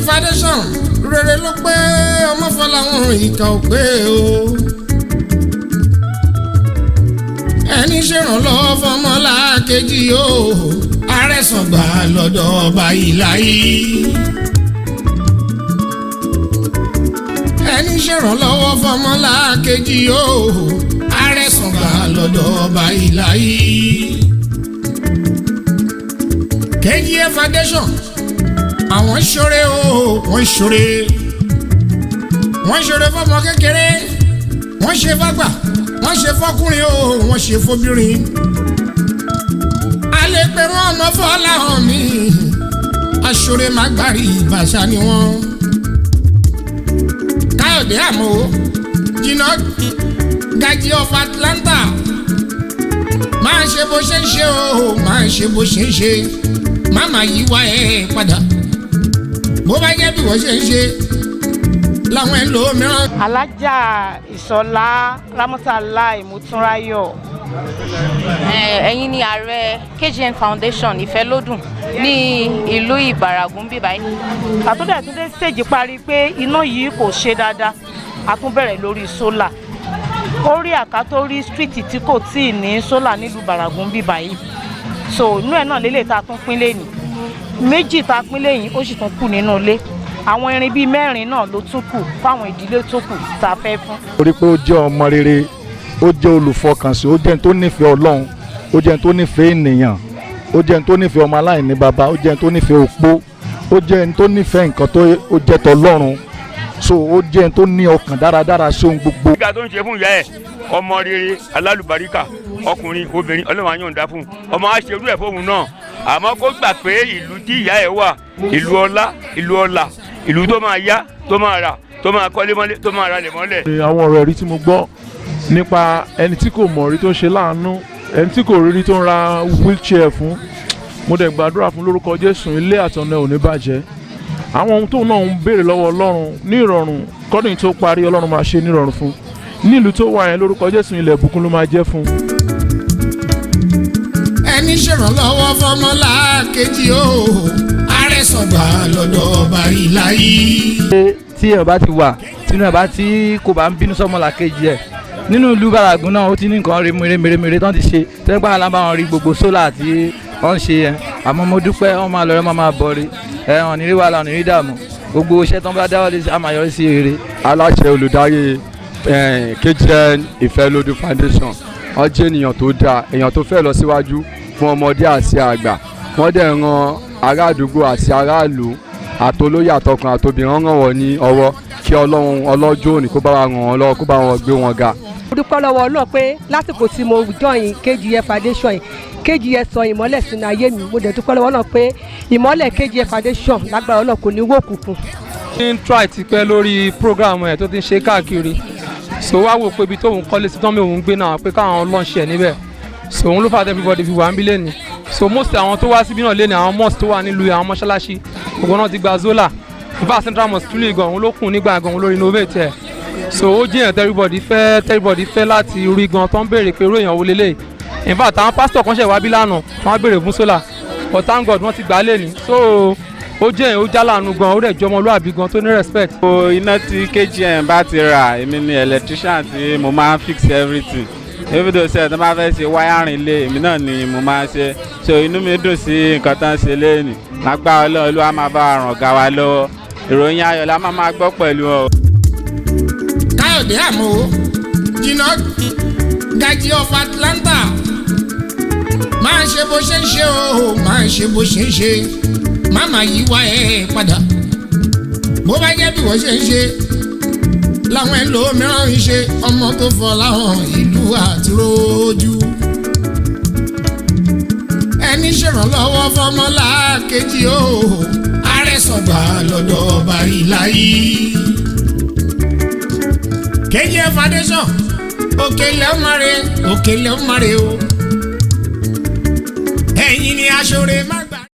KGN Foundation rere ló pé ọmọ fọláwọn ìkà ò pé o. ẹni ṣèrànlọ́wọ́ fọmọlá kejì o àrẹ̀sọ̀gbà lọ́dọ̀ ọba ìlàyé. ẹni ṣèrànlọ́wọ́ fọmọlá kejì o àrẹ̀sọ̀gbà lọ́dọ̀ ọba ìlàyé. KGN Foundation àwọn ṣoore o wọ́n ṣoore fọmọ kékeré wọ́n ṣe fàgbà wọ́n ṣe fọkùnrin o wọ́n ṣe fóbìnrin. a lè pe wọn ọmọ Fọláhàn mi aṣoore má gbàrí ìbàṣà ni wọ́n. Káyọ̀dé àmọ́ jìnnà Gaji of Atlanta máa ṣe bó ṣe ń ṣe o máa ṣe bó ṣe ń ṣe má máa yí wá ẹ padà bó bá jẹ́ bí wọ́n ṣe ń ṣe láwọn ẹ̀ lò mìíràn. Alájà Ìṣọ̀lá Rámọ́tàlá Ìmútúnráyọ̀. Ẹ̀yin ni ààrẹ KGN Foundation Ìfẹ́lódùn ní ìlú Ìbàràgún bíbáyìí. Àtúndẹ̀ stage parí pé iná yìí kò ṣe dáadáa a tún bẹ̀rẹ̀ lórí sólà. Orí àkátórí street tí kò tíì ní sólà nílùú Ìbàràgún bíbáyìí. So inú ẹ̀ náà lélẹ̀ tá a tún pín lẹ́yìn. Méjì tá a pín lẹ́yìn ó sì tún kù nínú ilé. Àwọn irin bíi 4 náà ló tún kù fáwọn ìdílé tó kù tá a fẹ́ fún. Torí pé ó jẹ́ ọmọ rere, ó jẹ́ olùfọkànsìn, ó jẹ́ ẹni tó nífẹ̀ẹ́ Ọlọ́run, ó jẹ́ ẹni tó nífẹ̀ẹ́ ènìyàn, ó jẹ́ ẹni tó nífẹ̀ẹ́ ọmọ aláìní baba, ó jẹ́ ẹni tó nífẹ̀ẹ́ opó, ó jẹ́ ẹni tó nífẹ̀ẹ́ nǹkan tó ó jẹ́ tọlọ́run, so ó jẹ́ ẹni tó ní ọkàn dáradára sí ohun gbogbo. Ìgbà tó ń ṣe fún ìyá ẹ̀ ọmọ rere alálùbáríkà ọkùnrin obìnrin Ọlọ́run á yọ̀ǹda fún ọmọ àṣerú ẹ̀ fóun náà àmọ́ kó gbà pé ìlú tí ìyá ẹ̀ wà ìlú ọlá ìlú ọlà ìlú tó máa yá tó máa rà tó máa kọ́lé mọ́lé tó máa ra lẹ̀ mọ́lẹ̀. àwọn ọ̀rọ̀ ẹ̀rí tí mo gbọ́ nípa ẹni tí kò mọ̀ rí tó ń ṣe láàánú ẹni tí kò rí tó ń ra wheelchair fún mo dẹ̀ gbàdúrà fún lórúkọ Jésù ilé àtọ̀nà ò ní bàjẹ́ àwọn ohun tóun náà ń béèrè lọ́wọ́ Ọlọ́run ní ìrọ̀rùn kọ́dún tó parí Ọlọ́run máa ṣe ní ìrọ̀rùn fún nílùú tó wà yẹn lórúkọ Jésù ilẹ̀ ìbùkún ló máa jẹ́ fún. ẹni ṣèrànlọ́wọ́ fọmọlá kejì o àrẹ̀sọ̀gbà lọ́dọ̀ ọba ìlàyé. tí ẹ bá ti wà tínú ẹ bá tí kò bá ń bínú sọmọlá kejì ẹ nínú ìlú Ìbàràgún náà ó ti ní nǹkan mèremère tán ti ṣe tẹ́gbà alábàáwọn rí gbogbo sólà tí wọ́n ń ṣe yẹn àmọ́ mo dúpẹ́ wọ́n máa lọ rẹ́ máa bọ̀ rí ẹ̀hàn ní rí wàhálà ní rí dààmú gbogbo iṣẹ́ tó ń bá dáwọ́ lé a máa yọrí sí rere. aláṣẹ olùdarí KGN Ìfẹ́lódùn Foundation wọ́n jẹ́ ènìyàn tó dáa èèyàn tó fẹ́ lọ síwájú fún ọmọdé àti àgbà wọ́n dẹ̀ ran ará àdúgbò àti aráàlú àtolóyè àtọkùnrin àtobìnrin ràn wọ́n ní ọwọ́ kí Ọlọ́run ọlọ́jọ́ òní kó bá wa ràn wọ́n lọ́wọ́ kó bá wọn gbé wọn ga. mo dúpẹ́ lọ́wọ́ Ọlọ́run pé lásìkò tí mo join KGN Foundation yìí KGN sọ ìmọ́lẹ̀ sínú ayé mi mo dẹ̀ dúpẹ́ lọ́wọ́ Ọlọ́run pé ìmọ́lẹ̀ KGN Foundation lágbára Ọlọ́run kò ní wó kùkùn. ń try ti pẹ́ lórí program ẹ̀ tó ti ń ṣe káàkiri so wá wò pé ibi tóun kọ́lé sí tán mi òun gbé náà pé káwọn launch ẹ̀ níbẹ̀ so òun ló fà everybody fi wà ń bí lẹ́nu so most àwọn tó wá síbí náà lẹ́nu àwọn mosque tó wà nílùú àwọn mọ́ṣáláṣí gbogbo náà ti gba zola ìfà central mosque tún lè gan òun ló kùn nígbà gan òun lórí innovate ẹ̀ so ó jẹ́ èèyàn everybody fẹ́ láti rí gan tó ń béèrè pé irú èèyàn wo lélẹ̀ in fact àwọn pastor kan ṣẹ̀ wá bí lánàá wọ́n á béèrè fún solar but thank God wọ́n ti gbà á lẹ́nu so ó jẹ́ èèyàn ó jálàánú gan ó rẹ̀ jọmọ olúàbí gan tó ní respect. iná tí KGN bá ti rà èmi ni electrician tí mo máa ń fix everything even though ṣe tó máa fẹ́ ṣe wáyárìn ilé èmi náà ni mo máa ń ṣe so inú mi dùn sí nǹkan tó ń ṣe lẹ́yìn lágbára Ọlọ́run Olúwa máa bá ràn ọ̀gá wa lọ́wọ́ ìròyìn ayọ̀ la máa gbọ́ pẹ̀lú ọ. Káyọ̀dé àmọ́ jìnnà Gaji of Atlanta máa ṣe bó ṣe ń ṣe o máa ṣe bó ṣe ń ṣe má máa yí wá ẹ padà bó bá jẹ́ bí wọ́n ṣe ń ṣe láwọn ẹ̀ lò mìíràn ń ṣe ọmọ tó Fọláhàn ìlú àtirójú. ẹni ṣèrànlọ́wọ́ fọmọlá kejì o àrẹ̀sọ̀gbà lọ́dọ̀ ọba ìlàyé. KGN Foundation òkèlè ọmọre o ẹ̀yin ni aṣọre má.